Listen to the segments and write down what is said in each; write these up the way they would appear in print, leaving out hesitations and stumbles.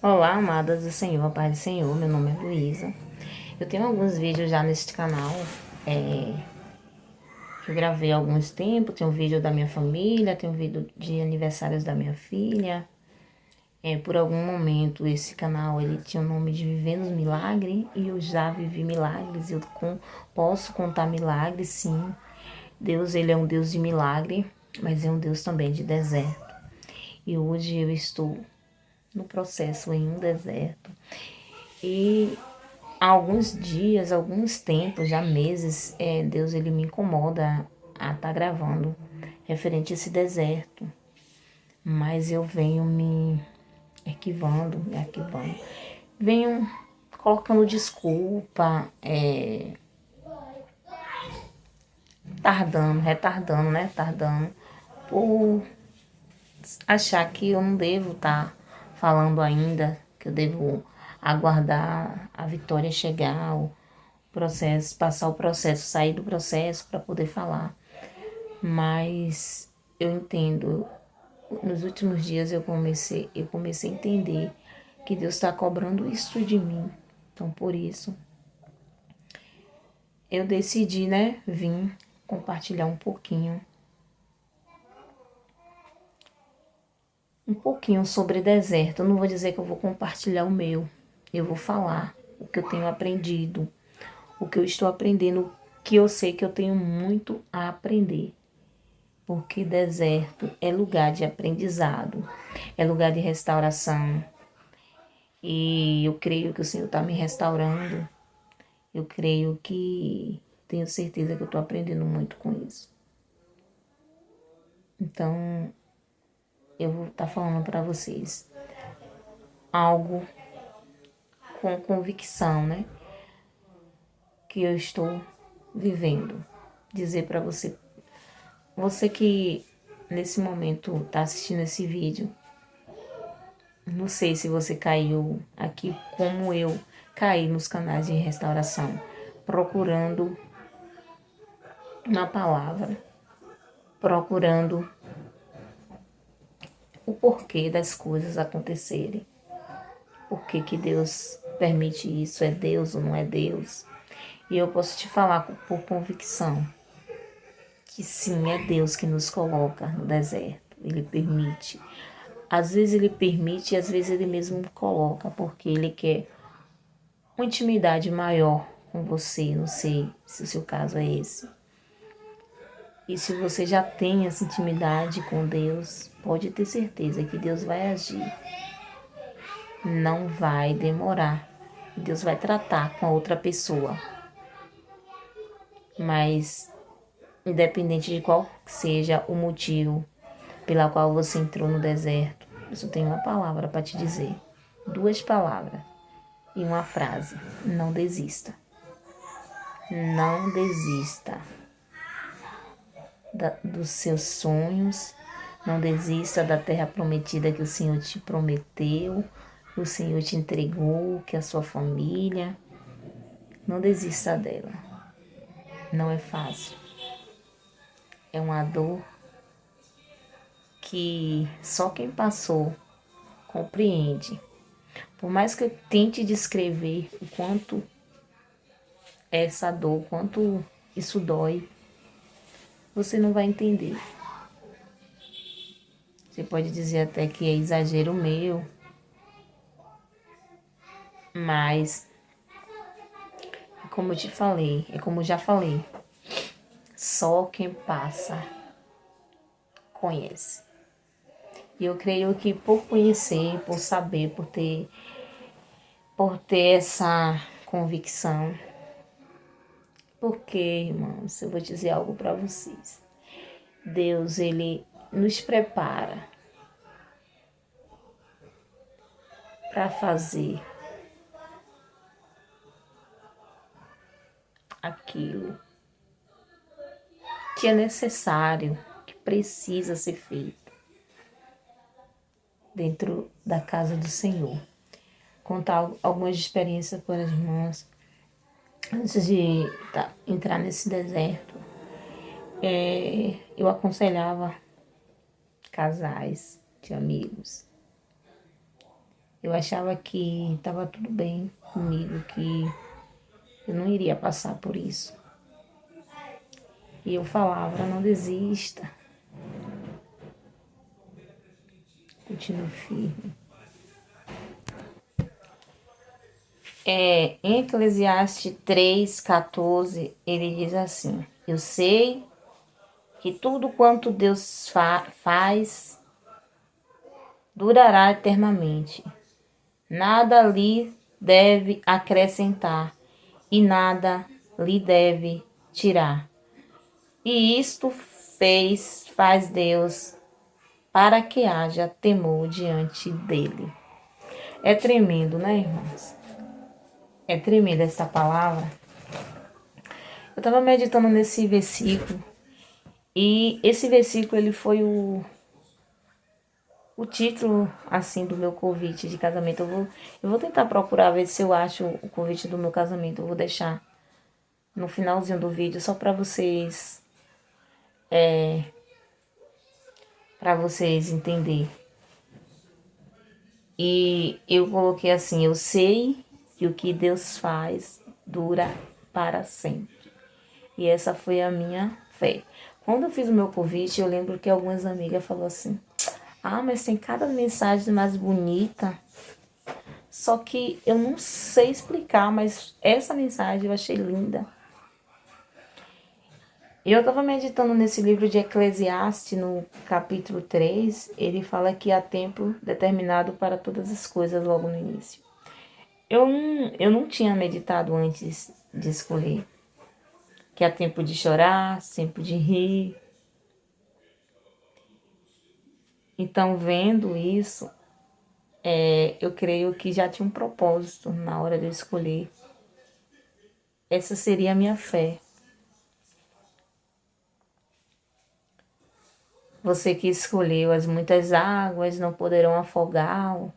Olá, amadas do Senhor, a paz do Senhor, meu nome é Luísa. Eu tenho alguns vídeos já neste canal, que eu gravei há alguns tempos. Tem um vídeo da minha família, tem um vídeo de aniversários da minha filha. Por algum momento esse canal ele tinha o nome de Vivendo os Milagres e eu já vivi milagres. Posso contar milagres, sim. Deus, ele é um Deus de milagre, mas é um Deus também de deserto. E hoje eu estou no processo em um deserto. E há alguns dias, alguns tempos, já meses, Deus ele me incomoda a estar gravando referente a esse deserto. Mas eu venho me arquivando. Venho colocando desculpa, retardando, né? Tardando, por achar que eu não devo estar falando ainda, que eu devo aguardar a vitória chegar, o processo, passar o processo, sair do processo para poder falar. Mas eu entendo, nos últimos dias eu comecei a entender que Deus está cobrando isso de mim. Então por isso eu decidi, né, vir compartilhar um pouquinho sobre deserto. Eu não vou dizer que eu vou compartilhar o meu. Eu vou falar o que eu tenho aprendido, o que eu estou aprendendo, que eu sei que eu tenho muito a aprender. Porque deserto é lugar de aprendizado, é lugar de restauração. E eu creio que o Senhor está me restaurando. Eu creio que tenho certeza que eu estou aprendendo muito com isso. Então, eu vou estar falando para vocês algo com convicção, né? Que eu estou vivendo. Dizer para você, você que nesse momento está assistindo esse vídeo, não sei se você caiu aqui como eu caí nos canais de restauração, procurando uma palavra, procurando o porquê das coisas acontecerem. Por que que Deus permite isso? É Deus ou não é Deus? E eu posso te falar por convicção que sim, é Deus que nos coloca no deserto. Ele permite. Às vezes ele permite e às vezes ele mesmo coloca, porque ele quer uma intimidade maior com você. Não sei se o seu caso é esse. E se você já tem essa intimidade com Deus, pode ter certeza que Deus vai agir. Não vai demorar. Deus vai tratar com a outra pessoa. Mas, independente de qual seja o motivo pela qual você entrou no deserto, eu só tenho uma palavra para te dizer. 2 palavras e uma frase. Não desista. Não desista dos seus sonhos. Não desista da terra prometida que o Senhor te prometeu, que o Senhor te entregou, que a sua família. Não desista dela. Não é fácil. É uma dor que só quem passou compreende. Por mais que eu tente descrever o quanto é essa dor, o quanto isso dói, você não vai entender. Você pode dizer até que é exagero meu, mas como eu te falei, é como eu já falei, só quem passa conhece. E eu creio que por conhecer, por saber, por ter essa convicção, porque, irmãos, eu vou dizer algo para vocês. Deus, ele nos prepara para fazer aquilo que é necessário, que precisa ser feito dentro da casa do Senhor. Contar algumas experiências para as irmãs antes de entrar nesse deserto. Eu aconselhava casais de amigos Eu achava que estava tudo bem comigo, que eu não iria passar por isso. E eu falava, não desista, continue firme. Em Eclesiastes 3,14, ele diz assim: eu sei que tudo quanto Deus faz durará eternamente. Nada lhe deve acrescentar e nada lhe deve tirar. E isto faz Deus para que haja temor diante dele. É tremendo, né, irmãos? É tremenda essa palavra. Eu estava meditando nesse versículo e esse versículo ele foi o título assim do meu convite de casamento. Eu vou tentar procurar ver se eu acho o convite do meu casamento. Eu vou deixar no finalzinho do vídeo só para vocês entenderem. E eu coloquei assim: eu sei que o que Deus faz dura para sempre. E essa foi a minha fé. Quando eu fiz o meu convite, eu lembro que algumas amigas falaram assim: ah, mas tem cada mensagem mais bonita. Só que eu não sei explicar, mas essa mensagem eu achei linda. E eu estava meditando nesse livro de Eclesiastes, no capítulo 3, ele fala que há tempo determinado para todas as coisas logo no início. Eu não tinha meditado antes de escolher. Que há tempo de chorar, tempo de rir. Então, vendo isso, eu creio que já tinha um propósito na hora de eu escolher. Essa seria a minha fé. Você que escolheu as muitas águas não poderão afogá-lo.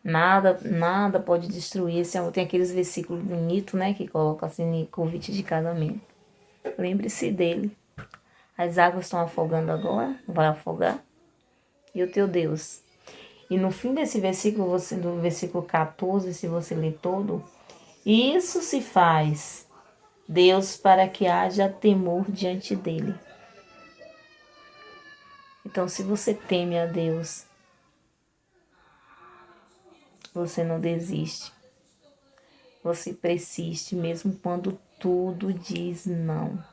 Nada pode destruir esse amor. Tem aqueles versículos bonitos, né? Que coloca assim em convite de casamento. Lembre-se dele. As águas estão afogando agora, vai afogar. E o teu Deus. E no fim desse versículo, do versículo 14, se você ler todo, isso se faz Deus para que haja temor diante dele. Então, se você teme a Deus, você não desiste. Você persiste mesmo quando tudo diz não.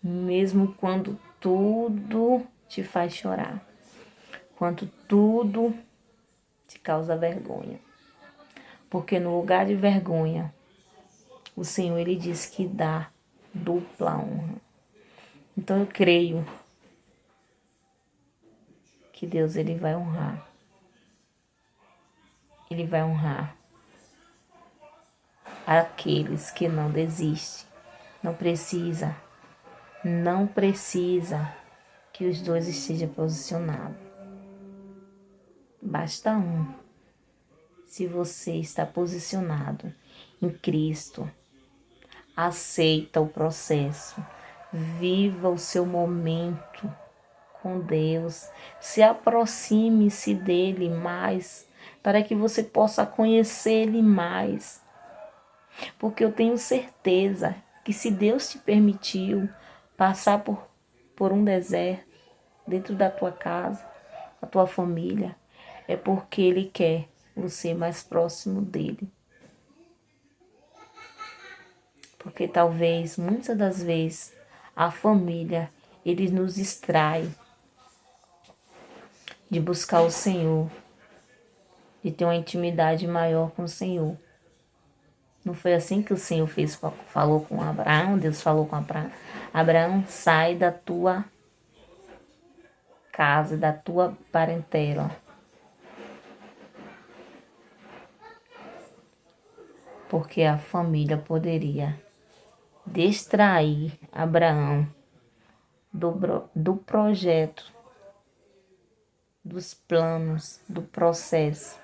Mesmo quando tudo te faz chorar. Quando tudo te causa vergonha. Porque no lugar de vergonha, o Senhor ele diz que dá dupla honra. Então eu creio que Deus ele vai honrar. Ele vai honrar aqueles que não desistem. Não precisa que os dois estejam posicionados. Basta um. Se você está posicionado em Cristo, aceita o processo, viva o seu momento com Deus, se aproxime-se dele mais, para que você possa conhecer ele mais. Porque eu tenho certeza que se Deus te permitiu passar por um deserto dentro da tua casa, da tua família, é porque ele quer você mais próximo dele. Porque talvez, muitas das vezes, a família, ele nos distrai de buscar o Senhor, de ter uma intimidade maior com o Senhor. Não foi assim que o Senhor falou com Abraão? Deus falou com Abraão: Abraão, sai da tua casa, da tua parentela. Porque a família poderia distrair Abraão do projeto, dos planos, do processo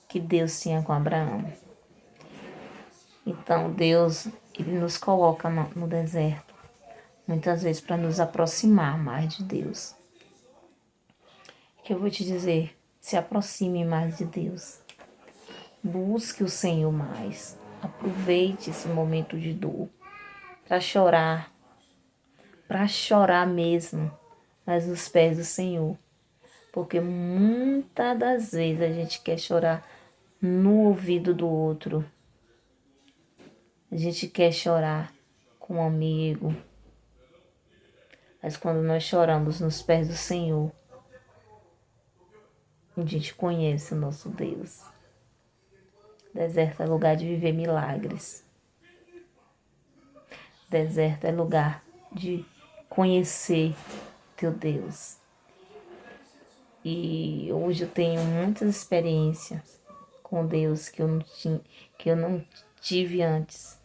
que Deus tinha com Abraão. Então Deus, ele nos coloca no deserto muitas vezes para nos aproximar mais de Deus. Que eu vou te dizer, se aproxime mais de Deus. Busque o Senhor mais. Aproveite esse momento de dor para chorar mesmo, mas nos pés do Senhor. Porque muitas das vezes a gente quer chorar no ouvido do outro. A gente quer chorar com um amigo. Mas quando nós choramos nos pés do Senhor, a gente conhece o nosso Deus. Deserto é lugar de viver milagres. Deserto é lugar de conhecer teu Deus. E hoje eu tenho muitas experiências com Deus que eu não tive antes.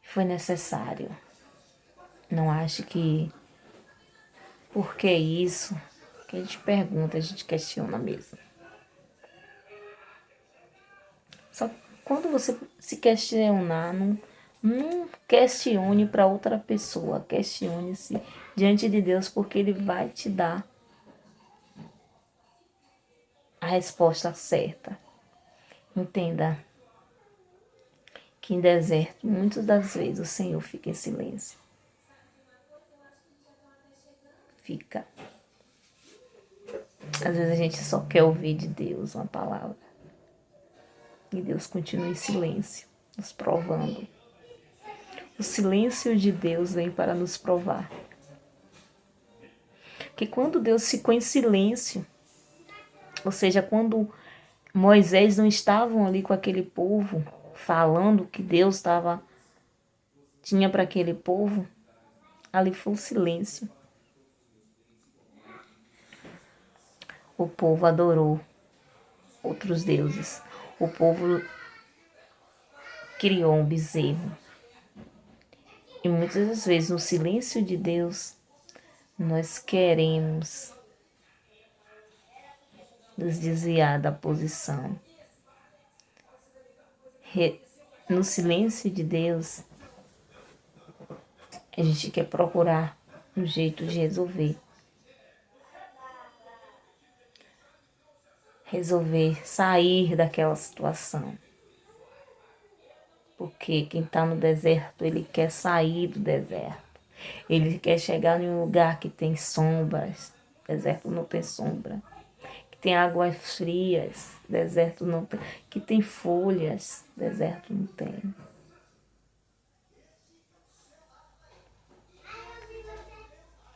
Foi necessário. Não acho que por que isso? Que a gente pergunta, a gente questiona mesmo. Só que quando você se questionar, não questione para outra pessoa. Questione-se diante de Deus, porque Ele vai te dar a resposta certa. Entenda que em deserto, muitas das vezes, o Senhor fica em silêncio. Fica. Às vezes a gente só quer ouvir de Deus uma palavra. E Deus continua em silêncio, nos provando. O silêncio de Deus vem para nos provar. Que quando Deus ficou em silêncio, ou seja, quando Moisés não estavam ali com aquele povo, falando o que Deus tinha para aquele povo, ali foi o silêncio. O povo adorou outros deuses. O povo criou um bezerro. E muitas das vezes no silêncio de Deus, nós queremos nos desviar da posição. No silêncio de Deus, a gente quer procurar um jeito de resolver, sair daquela situação. Porque quem está no deserto, ele quer sair do deserto. Ele quer chegar em um lugar que tem sombras. Deserto não tem sombra. Que tem águas frias. Deserto não tem. Que tem folhas. Deserto não tem.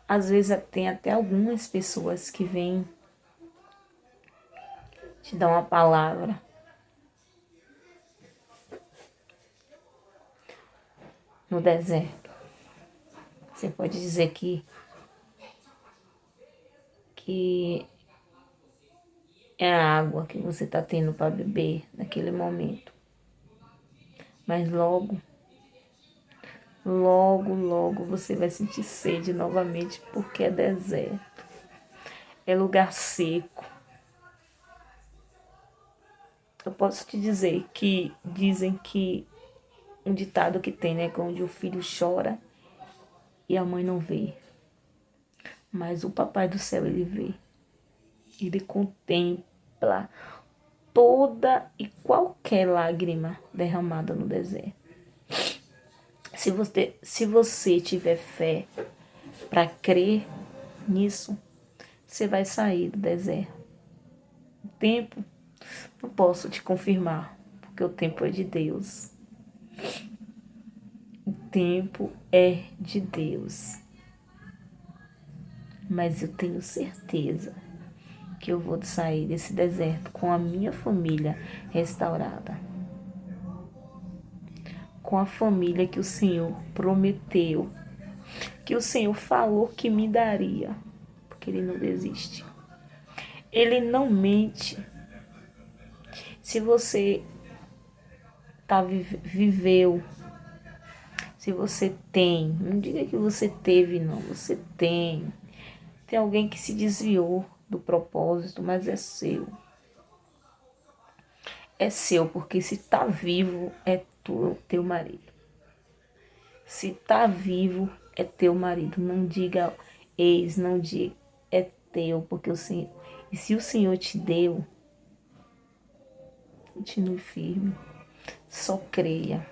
Às vezes tem até algumas pessoas que vêm te dar uma palavra. No deserto. Você pode dizer que é a água que você está tendo para beber naquele momento. Mas logo você vai sentir sede novamente, porque é deserto. É lugar seco. Eu posso te dizer que dizem que um ditado que tem, né? Onde o filho chora e a mãe não vê. Mas o papai do céu, ele vê. Ele contempla toda e qualquer lágrima derramada no deserto. Se você tiver fé para crer nisso, você vai sair do deserto. O tempo, não posso te confirmar, porque o tempo é de Deus. O tempo é de Deus. Mas eu tenho certeza que eu vou sair desse deserto com a minha família restaurada. Com a família que o Senhor prometeu, que o Senhor falou que me daria, porque Ele não desiste. Ele não mente. Se você viveu, se você tem, não diga que você teve, não, você tem. Tem alguém que se desviou do propósito, mas é seu. é seu, porque se tá vivo é teu marido. Se tá vivo é teu marido. Não diga ex, não diga é teu, porque o Senhor. E se o Senhor te deu, continue firme. Só creia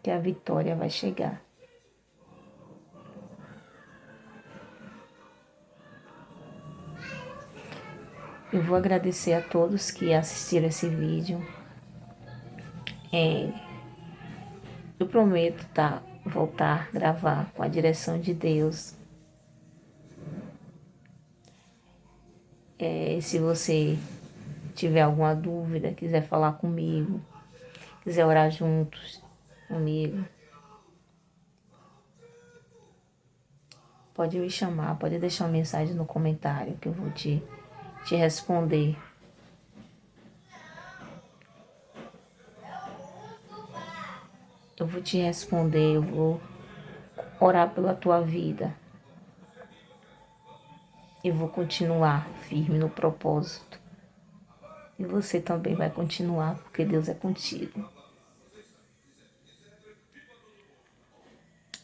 que a vitória vai chegar. Eu vou agradecer a todos que assistiram esse vídeo. Eu prometo, tá, voltar a gravar com a direção de Deus. Se você tiver alguma dúvida, quiser falar comigo, quiser orar juntos comigo, pode me chamar, pode deixar uma mensagem no comentário que eu vou te responder. Eu vou te responder, eu vou orar pela tua vida. Eu vou continuar firme no propósito. E você também vai continuar, porque Deus é contigo.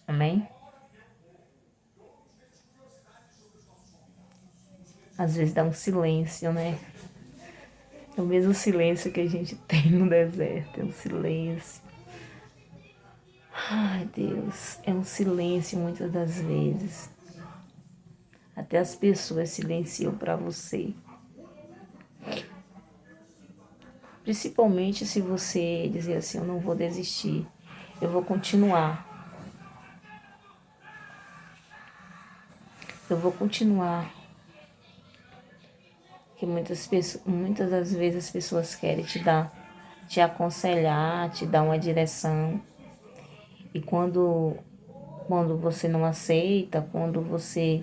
Amém? Às vezes dá um silêncio, né? É o mesmo silêncio que a gente tem no deserto. É um silêncio. Ai, Deus, é um silêncio muitas das vezes. Até as pessoas silenciam para você. Principalmente se você dizer assim, eu não vou desistir, eu vou continuar. Eu vou continuar. Que muitas das vezes as pessoas querem te aconselhar, te dar uma direção. E quando você não aceita, quando você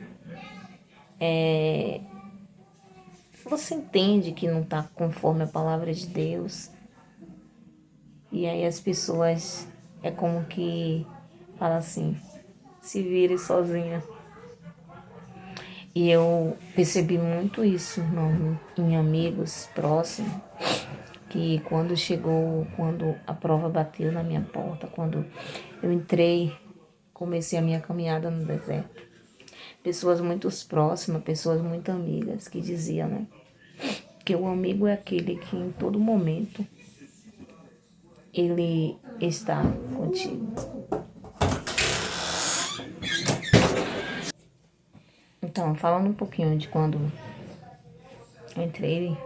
entende que não está conforme a palavra de Deus, e aí as pessoas é como que fala assim, se vire sozinha. E eu percebi muito isso em amigos próximos, que quando a prova bateu na minha porta, quando eu entrei, comecei a minha caminhada no deserto. Pessoas muito próximas, pessoas muito amigas, que diziam, né? Que o amigo é aquele que em todo momento ele está contigo. Então, falando um pouquinho de quando eu entrei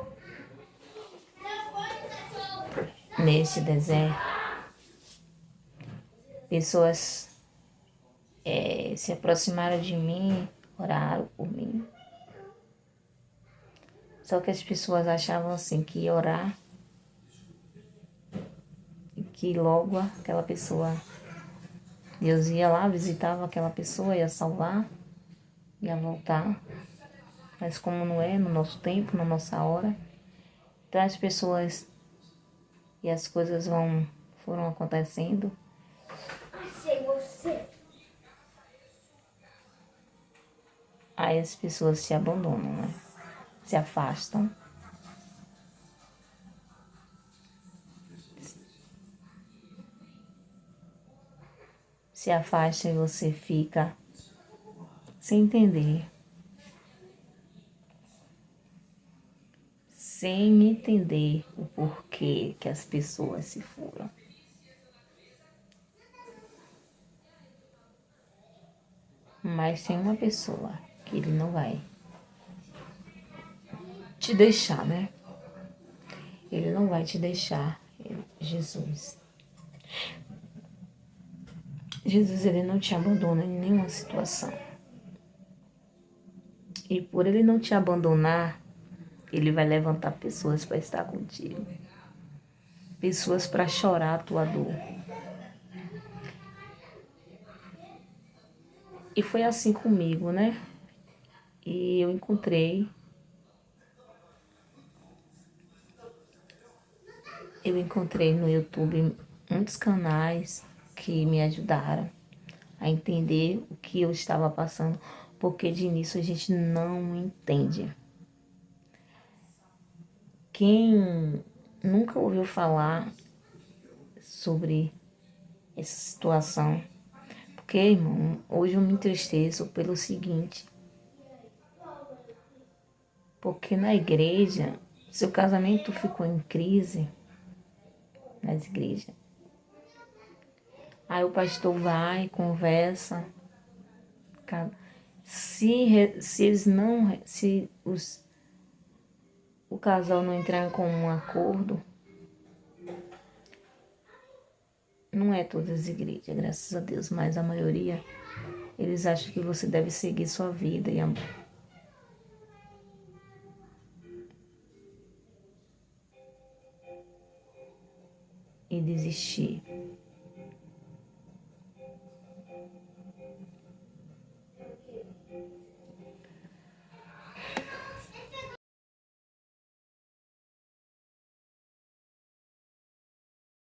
nesse deserto, pessoas se aproximaram de mim, oraram por mim. Só que as pessoas achavam assim que ia orar e que logo aquela pessoa, Deus ia lá, visitava aquela pessoa, ia salvar, ia voltar. Mas como não é no nosso tempo, na nossa hora, então as pessoas e as coisas foram acontecendo. Aí as pessoas se abandonam, né? Se afastam. Se afasta e você fica sem entender. Sem entender o porquê que as pessoas se foram. Mas tem uma pessoa que ele não vai te deixar, né? Ele não vai te deixar, Jesus. Jesus, ele não te abandona em nenhuma situação. E por ele não te abandonar, ele vai levantar pessoas para estar contigo. Pessoas para chorar a tua dor. E foi assim comigo, né? E eu encontrei no YouTube muitos canais que me ajudaram a entender o que eu estava passando, porque de início a gente não entende. Quem nunca ouviu falar sobre essa situação? Porque, irmão, hoje eu me entristeço pelo seguinte, porque na igreja, seu casamento ficou em crise nas igrejas. Aí o pastor vai, conversa, se eles não, se o casal não entrar com um acordo, não é todas as igrejas, graças a Deus, mas a maioria, eles acham que você deve seguir sua vida e desistir.